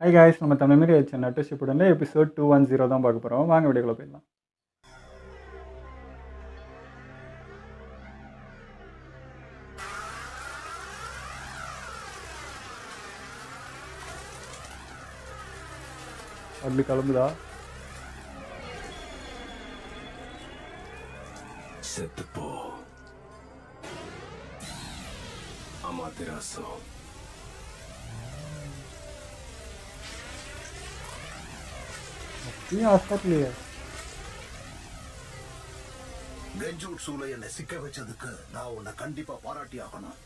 Hi guys, நம்ம Tamil media நட்டு ஷிப்புடனில் episode 210 தான் பார்க்க போகிறோம். வாங்க வீடியோக்குள்ள போயிடலாம். அப்படி கிளம்புதா? செத்துப்போ அமாதிராசோ. ஹாஸ்பிட்டலையே கெஞ்சூட்சூல என்னை சிக்க வச்சதுக்கு நான் உன்னை கண்டிப்பா பாராட்டி ஆகணும்.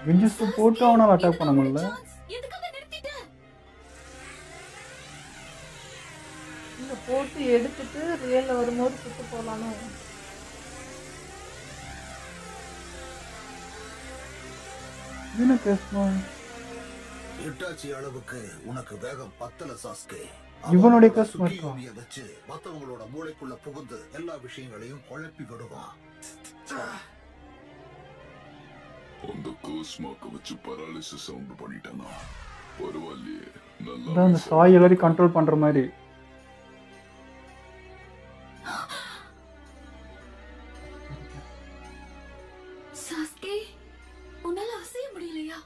கெஞ்சிஸை போட்டு அவனால் அட்டாக் பண்ண முடியல. இந்த போட்டு எடுத்துட்டு ரியல்ல வரும்போது சுட்டு போகலான்னு. என்ன பேசணும்? இட்டாச்சி அளவுக்கு உனக்கு வேகம் பத்தல சாஸ்கே. இவனுடைய கஷ்டம் வச்சு மத்தவங்களோட மூளைக்குள்ள புகுந்து எல்லா விஷயங்களையும் குழப்பி விடுவான். அந்த கோஸ்மாக்க வச்சு பராலிசிஸ் சவுண்ட் பண்ணிட்டானா? பரவாயில்லையே, நல்லா அந்த சாய் எல்லாரையும் கண்ட்ரோல் பண்ற மாதிரி. சாஸ்கே, உன்னால அசைய முடியலையா?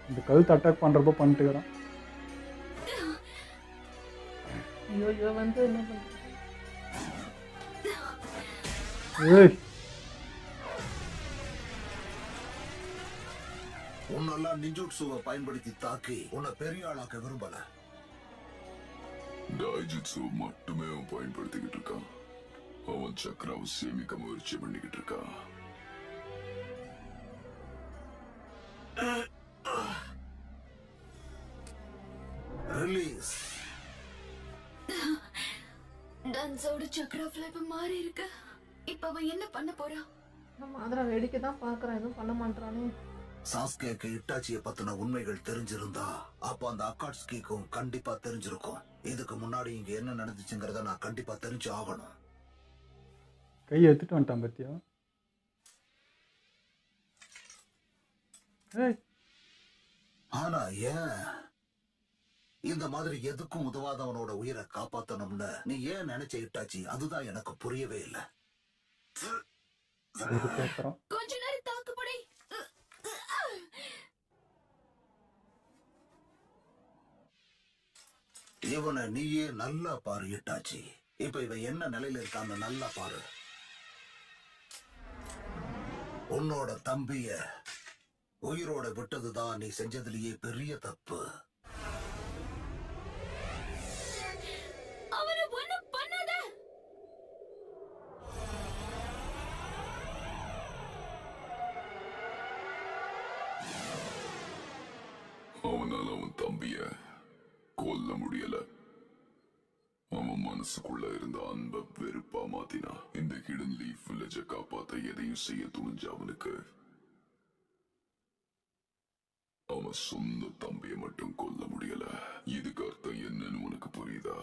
இந்த கழுத்து அட்டாக் பண்றப்போ பண்ணிட்டு வரான். ஐயோ ஐயோ வந்து என்ன பண்றது? ஏய், உன்னெல்லாம் நிஞ்சூட்சுவை பயன்படுத்தி தாக்கி உன்னை பெரிய ஆளாக்க விரும்பல. டாய்ஜிட்ஸு மட்டுமே அவன் பயன்படுத்திக்கிட்டு இருக்கான். அவன் சக்கராவை சேமிக்க முயற்சி பண்ணிக்கிட்டு இருக்கான். ரிலீஸ். டன்ஸோட சக்கரா ஃபிளேப் மாறி இருக்கு. இப்ப அவன் என்ன பண்ண போறான்? நம்ம அதெல்லாம் வேடிக்கை தான் பாக்குறான், எதுவும் பண்ண மாட்டானே. சாஸ்கேக்கு இட்டாச்சியை பத்தின உண்மைகள் தெரிஞ்சிருந்தா அப்ப அந்த அக்காட்ஸ்கிக்கும் கண்டிப்பா தெரிஞ்சிருக்கும். இதுக்கு முன்னாடி இங்க என்ன நடந்துச்சுங்கிறத நான் கண்டிப்பா தெரிஞ்சு ஆகணும். கை எடுத்துட்டு வந்துட்டான் பத்தியா? ஆனா ஏன் இந்த மாதிரி எதுக்கும் உதவாதவனோட உயிரை காப்பாத்தணும்னு நீ ஏன் நினைச்ச இட்டாச்சி? அதுதான் எனக்கு புரியவே இல்லை. கொஞ்ச நேரம் தாக்குப்படி. இவனை நீயே நல்லா பாரு இட்டாச்சி. இப்ப இவன் என்ன நிலையில இருக்கான்னு நல்லா பாரு. உன்னோட தம்பிய உயிரோட விட்டதுதான் நீ செஞ்சதுலயே பெரிய தப்பு. அவனை ஒண்ணும் பண்ணாத. அவனால அவன் தம்பிய கொல்ல முடியல. அவன் மனசுக்குள்ள இருந்த அன்ப வெறுப்பா மாத்தினா. இந்த ஹிடன் லீஃப் வில்லேஜை காப்பாத்த எதையும் செய்ய துணிஞ்ச அவனுக்கு அவன் சொந்த தம்பிய மட்டும் கொல்ல முடியல. இதுக்கு அர்த்தம் என்னன்னு உனக்கு புரியுதா?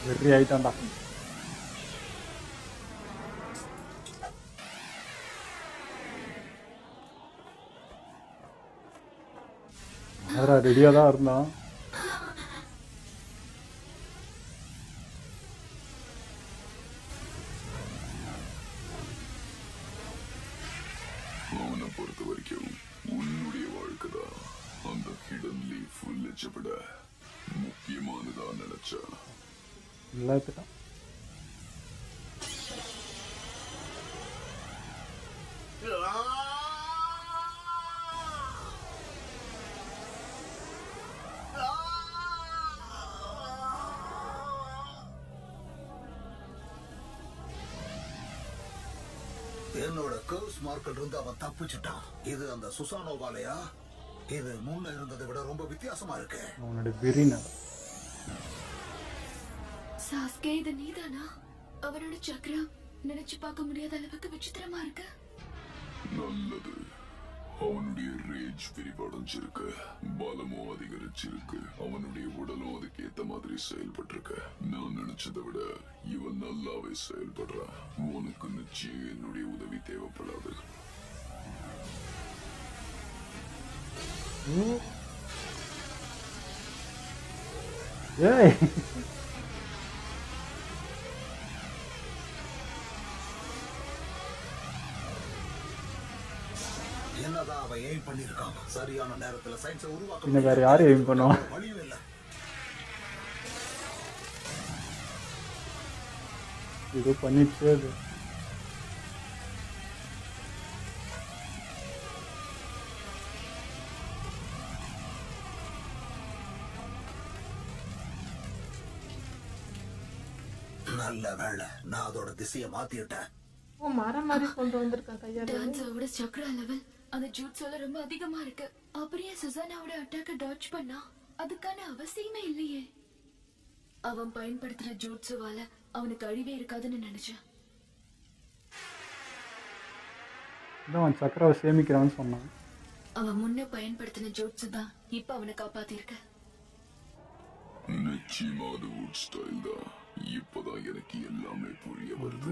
வெறி ஆயிட்டான்டா. ரெடியா தான் இருந்தான். அவனை பொறுத்த வரைக்கும் உன்னுடைய வாழ்க்கைதான் அந்த ஹிடன் லீஃப் வில்லேஜை விட முக்கியமானதா நினைச்சா. எல்லாத்துட்டான். என்னோட கர்வ்ஸ் மார்க்கில் இருந்து அவன் தப்பிச்சுட்டான். இது அந்த சுசானோவாலையா? இது முன்ன இருந்ததை விட ரொம்ப வித்தியாசமா இருக்கு. அவனோட வெறினா சாஸ்கே, இது நீதானா? அவனோட சக்கரம் நினைச்சு பார்க்க முடியாத அளவுக்கு விசித்திரமா இருக்கு. நல்லது. அவனுடைய ரேஜ் விரிவடைஞ்சிருக்கு, பலமும் அதிகரிச்சிருக்கு, அவனுடைய உடலும் அதுக்கு ஏத்த மாதிரி செயல்பட்டிருக்கு. நான் நினைச்சதை விட இவன் நல்லாவே செயல்படுறான். உனக்கு நிச்சயம் என்னுடைய உதவி தேவைப்படாது. ஏய் என்னதான் அவன் எய்ம் பண்ணிருக்கான். சரியான நேரத்துல சயின்ஸை உருவாக்க இன்னும் வேற யாரும் எய்ம் பண்ணுவான்? வழியும் இல்ல. இது பண்ணிட்டு அது நல்ல வேளை நான் அதோட திசையை மாத்திட்டேன். ஓ மரம் மாதிரி கொண்டு வந்திருக்கான் கையால. டான்ஸோட சக்ரா லெவல் அந்த ஜூட்ஸோல ரொம்ப அதிகமா இருக்கு. அப்படியே சுசானாவோட அட்டாக்க டாட்ச் பண்ணா அதுக்கான அவசியமே இல்லையே. அவன் பயன்படுத்துற ஜூட்ஸுவால அவனுக்கு அழிவே இருக்காதுன்னு நினைச்சேன். இதான் அவன் சக்கராவை சேமிக்கிறான்னு சொன்னான். அவன் முன்ன பயன்படுத்தின ஜூட்ஸு தான் இப்ப அவனை காப்பாத்திருக்க. நிச்சயமா அது வுட் ஸ்டைல் தான். இப்பதான் எனக்கு எல்லாமே புரிய வருது.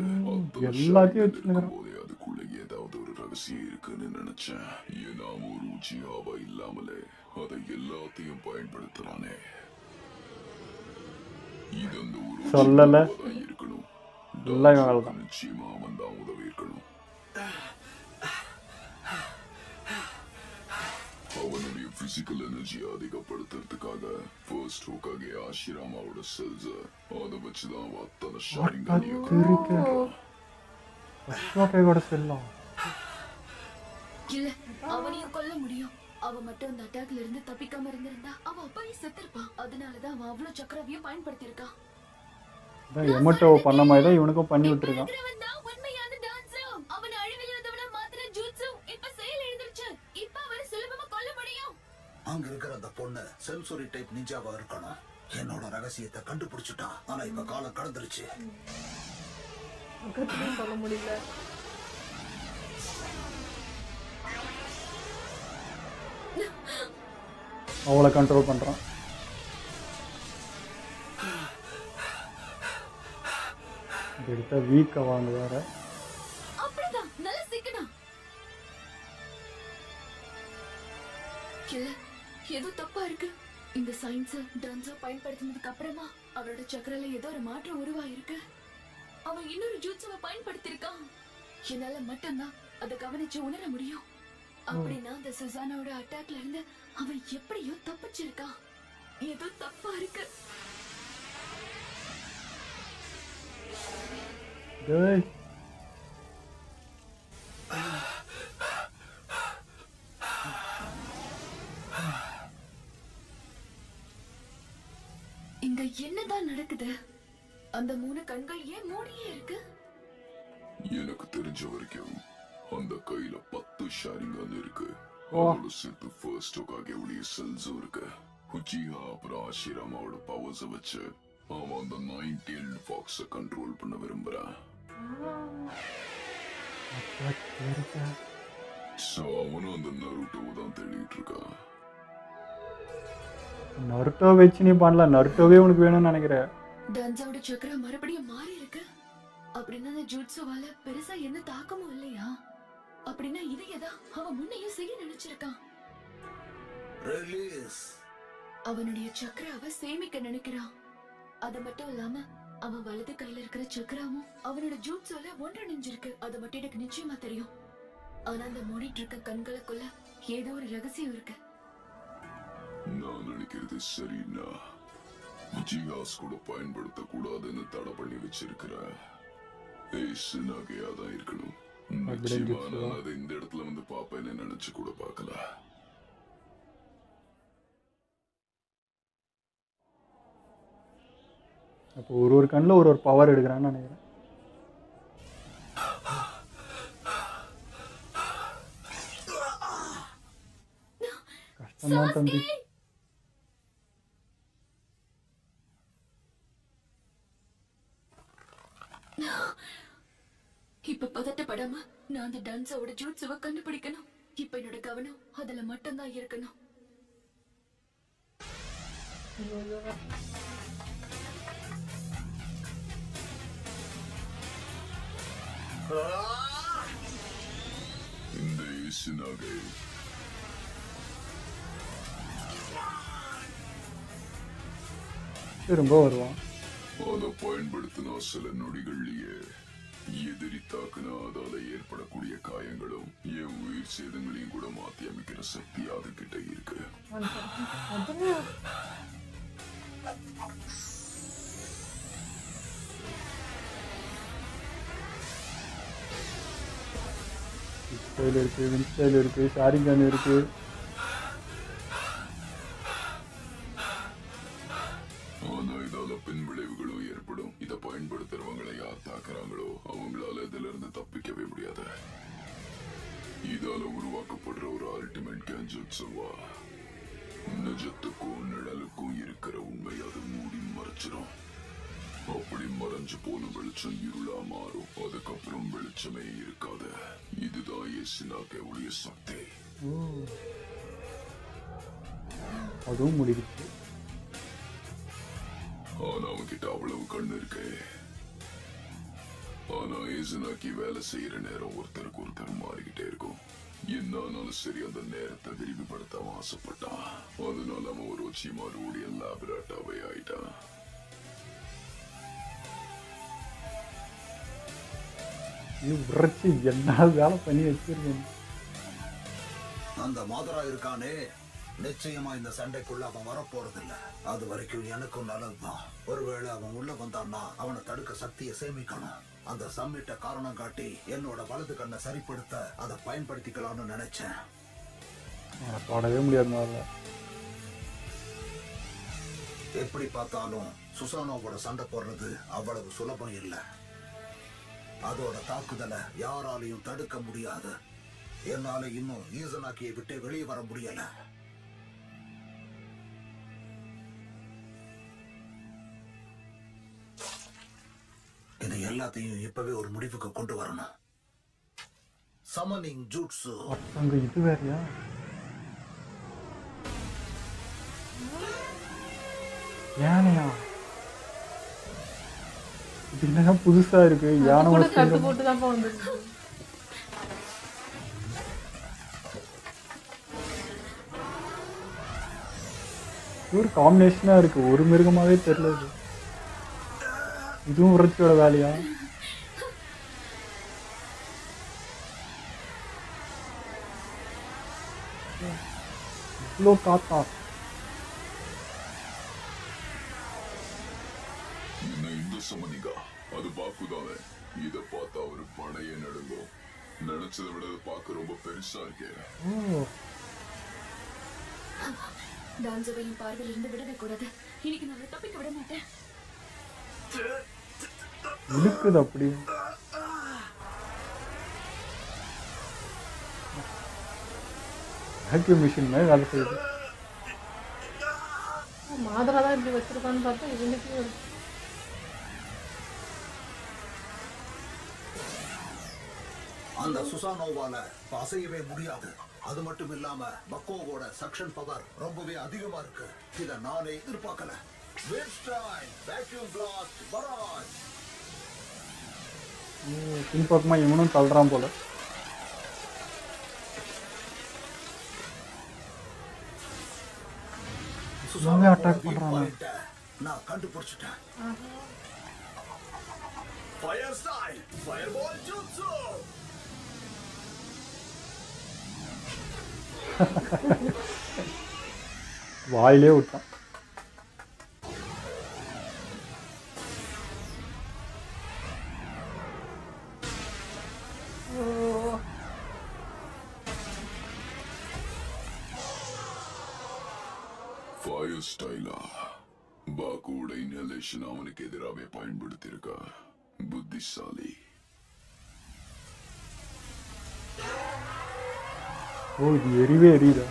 எல்லாத்தையும் வச்சுருக்கிறேன். போதே அதுக்குள்ள ஏதாவது ஒரு ரகசியம் இருக்குன்னு நினைச்சேன். ஏன்னா ஒரு உச்சியாவா இல்லாமலே அதை எல்லாத்தையும் பயன்படுத்துறானே. இது அந்த ஒரு சொல்லல. தான் இருக்கணும். எல்லாம் இவன் வேலை தான். நிச்சயமா அவன் தான் உதவி இருக்கணும். அவனுடைய பிசிக்கல் எனர்ஜியை அதிகப்படுத்துறதுக்காக ஃபர்ஸ்ட் ஹோக்காகே ஆஷிராமாவோட செல்ஸ அதை வச்சுதான் அவன் அத்தனை ஷாரிங்கானியை கையோட செல்லம். இல்ல அவனையும் கொல்ல முடியும். அவன் மட்டும் அந்த அட்டாக்ல இருந்து தப்பிக்காம இருந்திருந்தா அவன் அப்பவே செத்துருப்பான். அதனாலதான் அவன் அவ்வளவு சக்கரவையும் பயன்படுத்தி இருக்கான். எமட்டோ பண்ண மாதிரி தான் இவனுக்கும் பண்ணி விட்டுருக்கான். உண்மையான டான்ஸர் அவன் அழிவில்லாதவனா மாத்திர ஜூட்ஸு இப்ப செயல் எழுந்திருச்சு. இப்ப அவனை சுலபமா கொல்ல முடியும். அங்க இருக்கிற அந்த பொண்ணு சென்சோரி டைப் நிஞ்சாவா இருக்கணும். என்னோட ரகசியத்தை கண்டுபிடிச்சிட்டான். ஆனா இப்ப காலம் கடந்துருச்சு. பக்கத்துலயும் சொல்ல முடியல. அவளை கண்ட்ரோல் பண்றான். எடுத்தா வீக்கா வாங்க வேற. அப்படிதான் நல்ல சிக்கனம். இல்ல ஏதோ தப்பா இருக்கு. இந்த சயின்ஸ் டான்ஸோ பயன்படுத்தினதுக்கு அப்புறமா அவரோட சக்கரால ஏதோ ஒரு மாற்றம் உருவாயிருக்கு. அவன் இன்னொரு ஜூட்ஸுவை பயன்படுத்திருக்கான். என்னால மட்டும்தான் அதை கவனிச்சு உணர முடியும். அப்படின்னா அந்த சுசானாவோட அட்டாக்ல இருந்து அவன் எப்படியோ தப்பிச்சிருக்கான். ஏதோ தப்பா இருக்கு. டேய் இங்க என்னதான் நடக்குது? அந்த 3 கண்கள் ஏன் மூடியே இருக்கு? எனக்கு தெரிஞ்ச வரைக்கும் அந்த கையில 10 ஷாரிங்கான் இருக்கு. ஓ. அதோட சேர்த்து ஃபர்ஸ்ட் ஹோக்காகே உடைய செல்ஸும் இருக்கு. உச்சிஹா அப்புறம் ஆஷிராமாவோட பவர்ஸை வச்சு அவன் அந்த 9-tailed fox-அ கண்ட்ரோல் பண்ண விரும்புறான். சோ அவனும் அந்த நருட்டோவை தான் தேடிட்டு இருக்கான். நருட்டோ வச்சு நீ பண்ணல. நருட்டோவே உனக்கு வேணும்னு நினைக்கிறேன். டான்ஸோட சக்கரா மறுபடியும் மாறி இருக்கு. அப்படின்னா அந்த ஜூட்ஸுவால பெருசா எந்த தாக்கமும் இல்லையா? அப்படின்னா இதையதான் அவன் முன்னையும் செய்ய நினைச்சிருக்கான். ரிலீஸ். அவனுடைய சக்கராவை சேமிக்க நினைக்கிறான். அது மட்டும் இல்லாம அவன் வலது கையில இருக்கிற சக்கராவும் அவனோட ஜூட்ஸோல ஒன்றிணைஞ்சிருக்கு. அது மட்டும் எனக்கு நிச்சயமா தெரியும். ஆனா அந்த மூடிட்டு இருக்க கண்களுக்குள்ள ஏதோ ஒரு ரகசியம் இருக்கு. நான் நினைக்கிறது சரின்னா ஜிஹாஸ் கூட பயன்படுத்த கூடாதுன்னு தடை பண்ணி வச்சிருக்கிற ஏசுனாகையா தான் இருக்கணும். நிச்சயமா நான் அதை இந்த இடத்துல வந்து பாப்பேன்னு நினைச்சு கூட பார்க்கல. அப்போ ஒரு கண்ணில் ஒரு பவர் எடுக்கிறான்னு நினைக்கிறேன். கஷ்டம்தான் தம்பி. இப்ப பதட்டப்படாம நான் அந்த டான்ஸோட ஜூட்ஸுவை கண்டுபிடிக்கணும். இப்ப என்னோட கவனம் அதுல மட்டும்தான் இருக்கணும். இந்த ஈசனாகை திரும்ப வருவான். அதை பயன்படுத்தினா சில நொடிகள்லயே எதிரி தாக்குனா அதால ஏற்படக்கூடிய காயங்களும் என் உயிர் சேதங்களையும் கூட மாத்தி அமைக்கிற சக்தி அதுகிட்ட இருக்கு. ஸ்டைல் இருக்கு, வின் ஸ்டைல் இருக்கு, ஷாரிங்கான் இருக்கு. ஆனா இதால பின் விளைவுகளும் ஏற்படும். இதை பயன்படுத்துறவங்களை யார் தாக்குறாங்களோ அவங்களால இதுல இருந்து தப்பிக்கவே முடியாது. இதால உருவாக்கப்படுற ஒரு அல்டிமேட் கேன்ஜுட்சுவா நிஜத்துக்கும் நிழலுக்கும் இருக்கிற உண்மை அது மூடி மறைச்சிடும். அப்படி மறைஞ்சு போன வெளிச்சம் இருளா மாறும். அதுக்கப்புறம் வெளிச்சமே இருக்காது. இதுதான் ஈசனாகேவுடைய சக்தி. அதுவும் முடிஞ்சிச்சு. ஆனா அவன்கிட்ட அவ்வளவு கண்ணு இருக்கு. ஆனா ஈசனாக்கி வேலை செய்யற நேரம் ஒருத்தருக்கு ஒருத்தர் மாறிக்கிட்டே இருக்கும். என்னாலும் சரி அந்த நேரத்தை விரிவுபடுத்த அவன் ஆசைப்பட்டான். அதனால அவன் ஒரு உச்சிமாருடைய லேபரேட்டாவே ஆயிட்டான். உரைச்சி என்ன வேலை பண்ணி வச்சிருக்கேன். அந்த மாதரா இருக்கானே, நிச்சயமா இந்த சண்டைக்குள்ள அவன் வரப்போறதில்ல. அது வரைக்கும் எனக்கும் நல்லதுதான். ஒருவேளை அவன் உள்ள வந்தான்னா அவனை தடுக்க சக்தியை சேமிக்கணும். அந்த சம்மிட்ட காரணம் காட்டி என்னோட வலது கண்ணை சரிப்படுத்த அதை பயன்படுத்திக்கலாம்னு நினைச்சேன். பாடவே முடியாது முதல்ல. எப்படி பார்த்தாலும் சுசானோவோட சண்டை போடுறது அவ்வளவு சுலபம் இல்லை. அதோட தாக்குதலை யாராலையும் தடுக்க முடியாது. என்னால இன்னும் ஈசனாக்கியை விட்டு வெளியே வர முடியல. இது எல்லாத்தையும் இப்பவே ஒரு முடிவுக்கு கொண்டு வரணும். சமனிங் ஜூட்சு. அங்க இது வேறையா? யானையா? இது என்ன புதுசா இருக்கு? யானை கூட வச்சு கட்டு போட்டு தான் வந்துருக்கு. ஒரு காம்பினேஷனா இருக்கு. ஒரு மிருகமாவே தெரியல இது. இதுவும் உரைச்சியோட வேலையா? இவ்வளோ காத்தா? இந்த சமனிகா அது பாக்குதானே. இத பார்த்தா ஒரு படையே நடுங்கும். நினைச்சதை விட பார்க்க ரொம்ப பெருசா இருக்கே. டான்சவையும் பார்வையில் இருந்து விடவே கூடாது. இன்னைக்கு நான் தப்பிக்க விட மாட்டேன். இழுக்குது அப்படி. வேக்யூம் மிஷின் மாதிரி வேலை செய்யுது. மாதரா தான் இப்படி வச்சிருக்கான்னு பார்த்தா இவனுக்கே ஒரு அந்த சுசானோவால அசையவே முடியாது. அது மட்டும் இல்லாம பக்கோவோட சக்ஷன் பவர் ரொம்பவே அதிகமா இருக்கு. இத நானே எதிர்பார்க்கல. பின்பக்கமா இவனும் தள்ளுறான் போல. அட்டாக் பண்றான். நான் கண்டுபிடிச்சிட்டேன். வாயிலே விட்டான். ஃபயர் ஸ்டைலா பாக்குவோட இன்ஹலேஷன் அவனுக்கு எதிராகவே பயன்படுத்தியிருக்கா. புத்திசாலி. ஓ, இது எரிவே எரியுதா?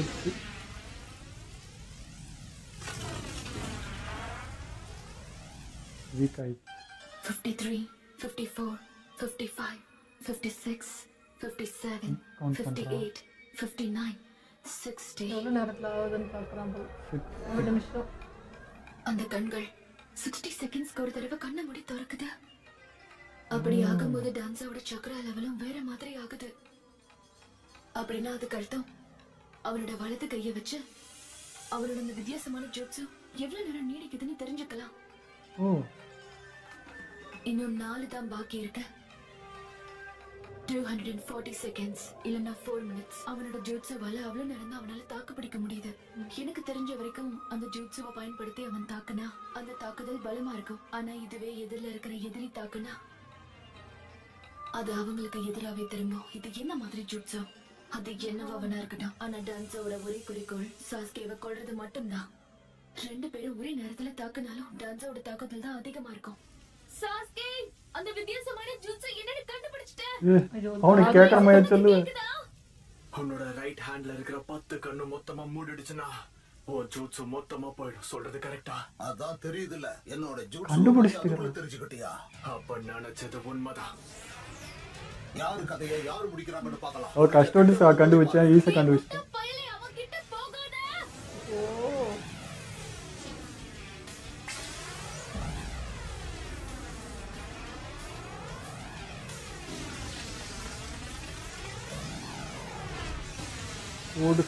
போயிடுச்சு. வீக் ஆயிடுச்சு. 53, 54, 55, 56, 57, Count பண்றா. 58, 59, 60. எவ்வளோ நேரத்தில் ஆகுதுன்னு பார்க்குறான் போல. 1 நிமிஷம். அந்த கண்கள் 60 செகண்ட்ஸ்க்கு ஒரு தடவை கண்ணை மூடி திறக்குது. அப்படி ஆகும்போது டான்ஸோட சக்கரா லெவலும் வேற மாதிரி ஆகுது. அப்படின்னா அதுக்கு அர்த்தம் அவனோட வலது கையை வச்சு அவனோட அந்த வித்தியாசமான ஜோட்ஸு எவ்வளவு நேரம் நீடிக்குதுன்னு தெரிஞ்சுக்கலாம். ஓ இன்னும் 4 தான் பாக்கி இருக்கு. 240 செகண்ட்ஸ் இல்லைன்னா 4 மினிட்ஸ். அவனோட ஜூட்ஸுவால அவ்வளவு நேரம் தான் அவனால தாக்கு பிடிக்க முடியுது. எனக்கு தெரிஞ்ச வரைக்கும் அந்த ஜூட்ஸுவை பயன்படுத்தி அவன் தாக்குனா அந்த தாக்குதல் பலமா இருக்கும். ஆனா இதுவே எதிரில இருக்கிற எதிரி தாக்குனா அது அவங்களுக்கு எதிராவே திரும்பும். இது என்ன மாதிரி ஜூட்ஸோ? அது என்னவோ அவனா இருக்கட்டும். ஆனா டான்ஸோட ஒரே குறிக்கோள் சாஸ்கேவை கொல்றது மட்டும்தான். 2 பேரும் ஒரே நேரத்துல தாக்குனாலும் டான்ஸோட தாக்குதல் தான் அதிகமா இருக்கும். சாஸ்கே, அந்த வித்தியாசமான ஜூட்ஸை என்னன்னு கண்டுபிடிச்சிட்டேன். அவனுக்கு கேட்குற மாதிரி சொல்லுவேன். உன்னோட ரைட் ஹேண்ட்ல இருக்கிற 10 கண்ணு மொத்தமா மூடிடுச்சுன்னா ஓ ஜூட்ஸு மொத்தமா போயிடும். சொல்றது கரெக்டா? அதான் தெரியுதுல்ல, என்னோட ஜூட்ஸு கண்டுபிடிச்சிட்டீங்களா? தெரிஞ்சுக்கிட்டியா? அப்ப நினைச்சது உண்மைதான். யாரு கதையை யாரு முடிக்கிறாங்கன்னு பார்க்கலாம். அவர் கஷ்டப்பட்டு கண்டுபிடிச்சேன், ஈஸியாக கண்டுபிடிச்சேன். பயலே அவன் கிட்ட போகாத. ஓ ஓடு.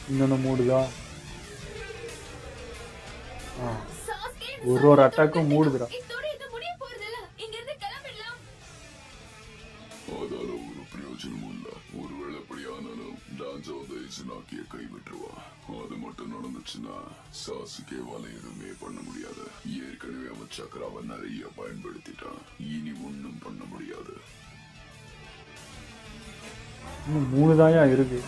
இன்னொன்று மூடுதா? ஆ சாஸ்கே, ஒரு அட்டாக்கும் மூடுதுடா. இதோட இது முடிய போறதில்ல. இங்க இருந்து கிளம்பிடலாம். அதால ஒரு பிரயோஜனமும் இல்ல. ஒருவேளை அப்படி ஆனாலும் டான்ஸோ தைசனாக்கிய கைவிட்டுருவா. அது மட்டும் நடந்துச்சுன்னா சாசுகேவால எதுவுமே பண்ண முடியாது. ஏற்கனவே அவன் சக்கராவை நிறைய பயன்படுத்திட்டான். இனி ஒன்னும் பண்ண முடியாது. இன்னும் 3 தாயா இருக்கு.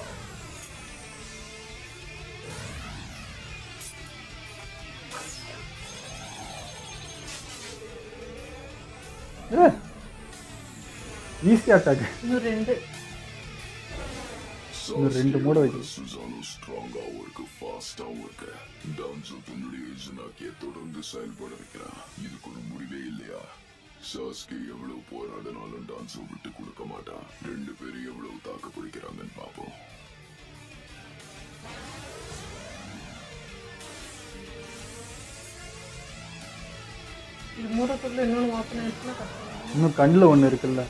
Easy attack. இன்னும் 2. இன்னும் 2 மூட வைக்க. சுசானோ ஸ்ட்ராங்காவும் இருக்கு, ஃபாஸ்டாவும் இருக்கு. டான்ஸோ தன்னுடைய ஏஜனாக்கிய தொடர்ந்து செயல்பட வைக்கிறான். இதுக்கு ஒரு முடிவே இல்லையா? சாஸ்கே எவ்வளவு போராடினாலும் டான்ஸோ விட்டு கொடுக்க மாட்டான். 2 பேரும் எவ்வளவு தாக்கு பிடிக்கிறாங்கன்னு பார்ப்போம். இது மூடத்துக்குள்ள இன்னொன்று ஓப்பன் ஆயிடுச்சுன்னா கஷ்டம். இன்னும் கண்ணில் ஒன்று இருக்குல்ல.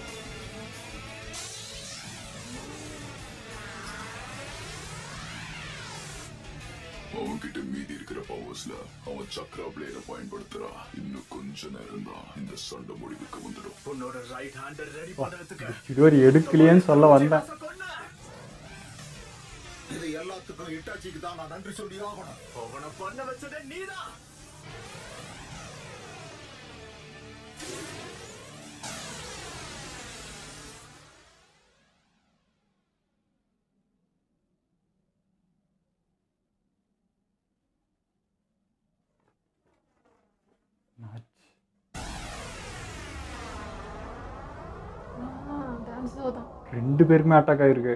அவன்கிட்ட மீதி இருக்கிற பவர்ஸ்ல அவன் சக்ரா பிளேயரை பயன்படுத்துறான். இன்னும் கொஞ்ச நேரம் தான் இந்த சண்டை முடிவுக்கு வந்துடும். உன்னோட ரைட் ஹேண்டை ரெடி பண்றதுக்கு இதுவரை எடுக்கலையேன்னு சொல்ல வந்தேன். இது எல்லாத்துக்கும் இட்டாச்சிக்கு தான் நான் நன்றி சொல்லி ஆகணும். அவனை பண்ண வச்சதே நீதான். டான்ஸோ தான். 2 பேருக்குமே அட்டாக் ஆகிருக்கு.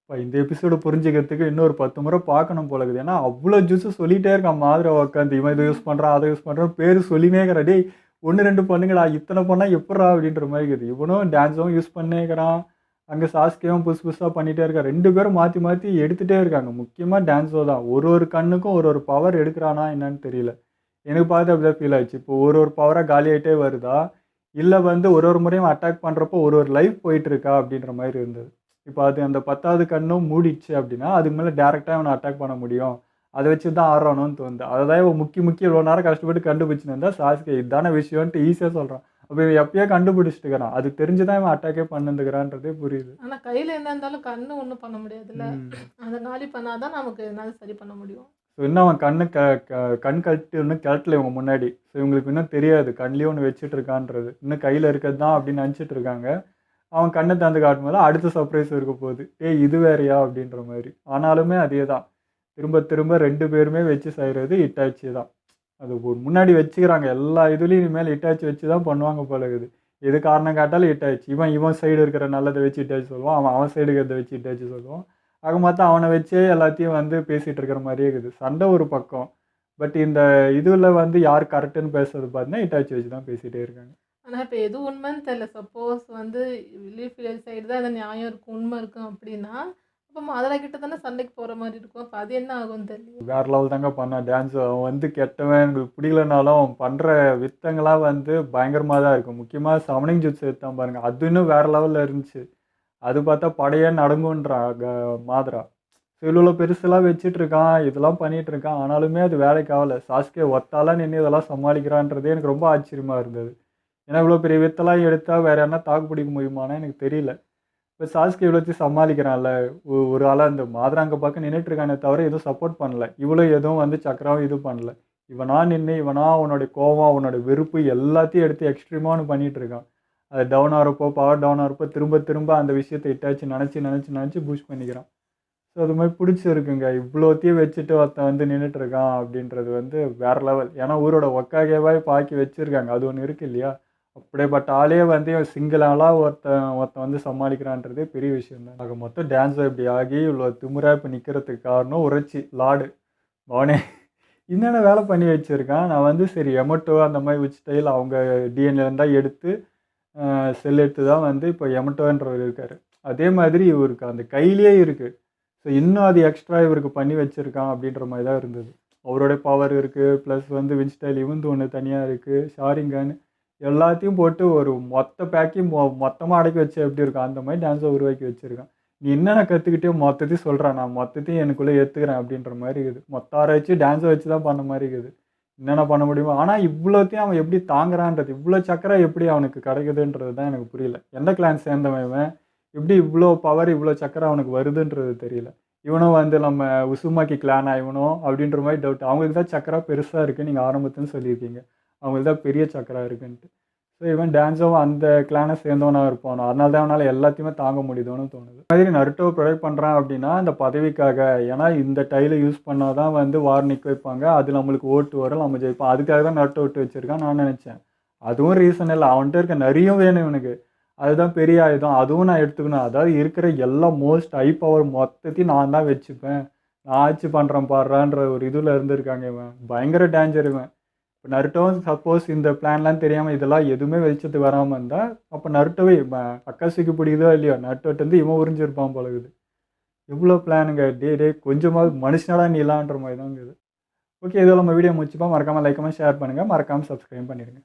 இப்போ இந்த எபிசோடு புரிஞ்சுக்கிறதுக்கு இன்னொரு 10 முறை பார்க்கணும் போல இருக்குது. ஏன்னா அவ்வளோ ஜூஸு சொல்லிகிட்டே இருக்கான். மாதிரி உட்காந்து இவன் இதை யூஸ் பண்ணுறான், அதை யூஸ் பண்ணுறான், பேர் சொல்லினே இருக்கிறான். டேய் 1-2 பண்ணுங்கடா, இத்தனை பண்ணால் எப்படா அப்படின்ற மாதிரி இருக்குது. இவனும் டான்ஸும் யூஸ் பண்ணிக்கிறான். அங்கே சாஸ்கேவும் புதுசு புதுசாக பண்ணிகிட்டே இருக்கான். 2 பேரும் மாற்றி மாற்றி எடுத்துகிட்டே இருக்காங்க. முக்கியமாக டான்ஸோ தான் ஒரு கண்ணுக்கும் ஒரு பவர் எடுக்கிறானா என்னன்னு தெரியல. எனக்கு பார்த்து அப்படிதான் ஃபீல் ஆயிடுச்சு. இப்போ ஒரு பவராக காலியாகிட்டே வருதா, இல்லை ஒரு முறையும் அட்டாக் பண்ணுறப்போ ஒரு லைஃப் போயிட்டுருக்கா அப்படின்ற மாதிரி இருந்தது. இப்போ அது அந்த 10வது கண்ணும் மூடிடுச்சு அப்படின்னா அதுக்கு மேலே டேரெக்டாக அவனை அட்டாக் பண்ண முடியும். அதை வச்சு தான் ஆடுறானோன்னு தோணுது. அதை தான் இவன் முக்கிய இவ்வளோ நேரம் கஷ்டப்பட்டு கண்டுபிடிச்சுன்னு இருந்தால் சாஸ்கே இதுதானே விஷயம்ன்ட்டு ஈஸியாக சொல்கிறான். அப்போ இவன் எப்பயோ கண்டுபிடிச்சிட்டு இருக்கிறான். அது தெரிஞ்சு தான் இவன் அட்டாக்கே பண்ணுந்துக்கிறான்றதே புரியுது. ஆனால் கையில் என்ன இருந்தாலும் கண்ணு ஒன்றும் பண்ண முடியாதுல்ல. அதை காலி பண்ணாதான் நமக்கு என்னால் சரி பண்ண முடியும். ஸோ இன்னும் அவன் கண் கழட்டு இன்னும் கிளட்டல இவங்க முன்னாடி. ஸோ இவங்களுக்கு இன்னும் தெரியாது கண்லேயே ஒன்று வச்சுட்டு இருக்கான்றது. இன்னும் கையில் இருக்கிறது தான் அப்படின்னு நினச்சிட்டு இருக்காங்க. அவன் கண்ணை தந்து காட்டும்போது அடுத்த சர்ப்ரைஸ் இருக்க போகுது. இது வேறையா அப்படின்ற மாதிரி. ஆனாலுமே அதே தான், திரும்ப திரும்ப 2 பேருமே வச்சு செய்கிறது இட்டாச்சி தான். அது ஒரு முன்னாடி வச்சுக்கிறாங்க. எல்லா இதுலேயும் இனிமேல் இட்டாச்சி வச்சு தான் பண்ணுவாங்க போல இருக்குது. எது காரணம் காட்டாலும் இட்டாச்சு. இவன் சைடு இருக்கிற நல்லதை வச்சு இட்டாச்சு சொல்லுவான், அவன் சைடு இருக்கிறத வச்சு இட்டாச்சு சொல்லுவான். ஆக மொத்தம் அவனை வச்சே எல்லாத்தையும் வந்து பேசிகிட்டு இருக்கிற மாதிரியே இருக்குது. சண்டை ஒரு பக்கம், பட் இந்த இதில் வந்து யார் கரெக்டுன்னு பேசுறது பார்த்தீங்கன்னா இட்டாச்சி வச்சு தான் பேசிகிட்டே இருக்காங்க. ஆனால் இப்போ எது உண்மைன்னு தெரியல. சப்போஸ் வந்து லீஃப் வில்லேஜ் சைடு தான் அந்த நியாயம் இருக்கும், உண்மை இருக்கும் அப்படின்னா அப்போ மாதரா கிட்ட தானே சண்டைக்கு போகிற மாதிரி இருக்கும். அப்போ அது என்ன ஆகும்னு தெரியல. வேறு லெவல் தாங்க பண்ணான் டான்ஸ். அவன் வந்து கெட்டவன், எனக்கு பிடிக்கலனாலும் அவன் பண்ணுற வித்தங்களாம் வந்து பயங்கரமாக தான் இருக்கும். முக்கியமாக சமனிங் ஜூட்ஸ் எடுத்தான் பாருங்கள், அது இன்னும் வேறு லெவலில் இருந்துச்சு. அது பார்த்தா படையே நடங்குன்றான் மாதரா. ஸோ இவ்வளோ பெருசெல்லாம் வச்சுட்டு இருக்கான், இதெல்லாம் பண்ணிகிட்டு இருக்கான். ஆனாலுமே அது வேலைக்கு ஆகலை. சாஸ்கே ஒத்தாலாம் நின்று இதெல்லாம் சமாளிக்கிறான்றதே எனக்கு ரொம்ப ஆச்சரியமாக இருந்தது. ஏன்னா இவ்வளோ பெரிய வித்தெல்லாம் எடுத்தால் வேறு என்ன தாக்கு பிடிக்க முடியுமானா எனக்கு தெரியல. இப்போ சாஸ்கே இவ்வளோத்தையும் சமாளிக்கிறான்ல, ஒரு ஆளாக இந்த மாதராங்க பக்கம் நின்றுட்டுருக்கானே தவிர எதுவும் சப்போர்ட் பண்ணல. இவ்வளோ எதுவும் வந்து சக்கராவும் இது பண்ணல. இவனா நின்று இவனா அவனோட கோவம், அவனோட வெறுப்பு எல்லாத்தையும் எடுத்து எக்ஸ்ட்ரீமாக பண்ணிகிட்டு இருக்கான். அது டவுன் ஆகிறப்போ, பவர் டவுன் ஆகிறப்போ திரும்ப திரும்ப அந்த விஷயத்தை இட்டாச்சு நினச்சி பூஸ்ட் பண்ணிக்கிறான். ஸோ அது மாதிரி பிடிச்சிருக்குங்க. இவ்வளோத்தையும் வச்சுட்டு ஒருத்தன் வந்து நின்றுட்டுருக்கான் அப்படின்றது வந்து வேறு லெவல். ஏன்னா ஊரோட ஒக்காகேவாய் பாக்கி வச்சுருக்காங்க, அது ஒன்று இருக்குது இல்லையா. அப்படியேப்பட்ட ஆளே வந்து சிங்கிள் ஆளாக ஒருத்தன் வந்து சமாளிக்கிறான்றதே பெரிய விஷயம் தான். ஆக மொத்தம் டான்ஸை இப்படி ஆகி இவ்வளோ திமுறாக இப்போ நிற்கிறதுக்கு காரணம் உரைச்சி லாடு அவனே என்னென்ன வேலை பண்ணி வச்சுருக்கான். நான் வந்து சரி எமட்டோ அந்த மாதிரி ஸ்டைல் அவங்க டிஎன்ஏ எடுத்து செல் எடுத்து தான் வந்து இப்போ எமட்டோன்றவர் இருக்கார். அதே மாதிரி இவருக்கு அந்த கையிலே இருக்குது. ஸோ இன்னும் அது எக்ஸ்ட்ரா இவருக்கு பண்ணி வச்சுருக்கான் அப்படின்ற மாதிரி தான் இருந்தது. அவரோட பவர் இருக்குது, ப்ளஸ் வந்து வின்ஸ்டைல் இவந்து ஒன்று தனியாக இருக்குது, ஷாரிங்கன் எல்லாத்தையும் போட்டு ஒரு மொத்த பேக்கையும் மொத்தமாக அடக்கி வச்சு எப்படி இருக்கும் அந்த மாதிரி டான்ஸை உருவாக்கி வச்சுருக்கான். நீ என்னென்ன கற்றுக்கிட்டே மொத்தத்தையும் சொல்கிறான், நான் மொத்தத்தையும் எனக்குள்ளே ஏற்றுக்கிறேன் அப்படின்ற மாதிரி இருக்குது. மொத்த ஆராய்ச்சி டான்ஸை வச்சு தான் பண்ண மாதிரி இருக்குது. என்னென்ன பண்ண முடியுமோ, ஆனால் இவ்வளோத்தையும் அவன் எப்படி தாங்குறான்றது, இவ்வளோ சக்கரை எப்படி அவனுக்கு கிடைக்குதுன்றது தான் எனக்கு புரியல. எந்த கிளான் சேர்ந்தவன் இவன், எப்படி இவ்வளோ பவர் இவ்வளோ சக்கரை அவனுக்கு வருதுன்றது தெரியல. இவனும் வந்து நம்ம உசுமாக்கி கிளானா இவனும் அப்படின்ற மாதிரி டவுட். அவங்களுக்கு தான் சக்கரா பெருசாக இருக்குது, நீங்கள் ஆரம்பத்துன்னு சொல்லியிருக்கீங்க, அவங்களுக்கு தான் பெரிய சக்கரா இருக்குன்ட்டு. ஸோ இவன் டான்ஸும் அந்த கிளானை சேர்ந்தவனாக இருப்பானோ, அதனால தான் அவனால் எல்லாத்தையுமே தாங்க முடியுதோன்னு தோணுது. மாதிரி நருட்டோ ப்ரொடெக்ட் பண்ணுறான் அப்படின்னா அந்த பதவிக்காக. ஏன்னா இந்த டைலை யூஸ் பண்ணால் தான் வந்து வார் நிற்க வைப்பாங்க, அது நம்மளுக்கு ஓட்டு வரும், நம்ம ஜெயிப்போம். அதுக்காக தான் நருட்டோ விட்டு வச்சுருக்கான் நான் நினச்சேன். அதுவும் ரீசன் இல்லை, அவன்கிட்ட இருக்க நிறைய வேணும் இவனுக்கு, அதுதான் பெரிய ஆயுதம், அதுவும் நான் எடுத்துக்கணும். அதாவது இருக்கிற எல்லா மோஸ்ட் ஹை பவர் மொத்தத்தையும் நான் தான் வச்சுப்பேன், நான் ஆட்சி பண்ணுறேன் பாடுறான்ற ஒரு இதில் இருந்திருக்காங்க. இவன் பயங்கர டேஞ்சர் இவன். இப்போ நருட்டோவும் சப்போஸ் இந்த பிளான்லாம் தெரியாமல் இதெல்லாம் எதுவுமே வெளிச்சத்துக்கு வராமல் இருந்தால் அப்போ நருட்டோவே அக்காசிக்கு பிடிக்குதோ இல்லையோ நருட்டோட்டு வந்து இவன் உறிஞ்சிருப்பான் போலகுது. எவ்வளோ பிளானுங்க, டே கொஞ்சமாவது மனுஷனடா நீலான்ற மாதிரி தான் இருக்குது. ஓகே, இதோ நம்ம வீடியோ முடிச்சுப்போம். மறக்காமல் லைக் பண்ணி ஷேர் பண்ணுங்கள், மறக்காமல் சப்ஸ்கிரைப் பண்ணிடுங்க.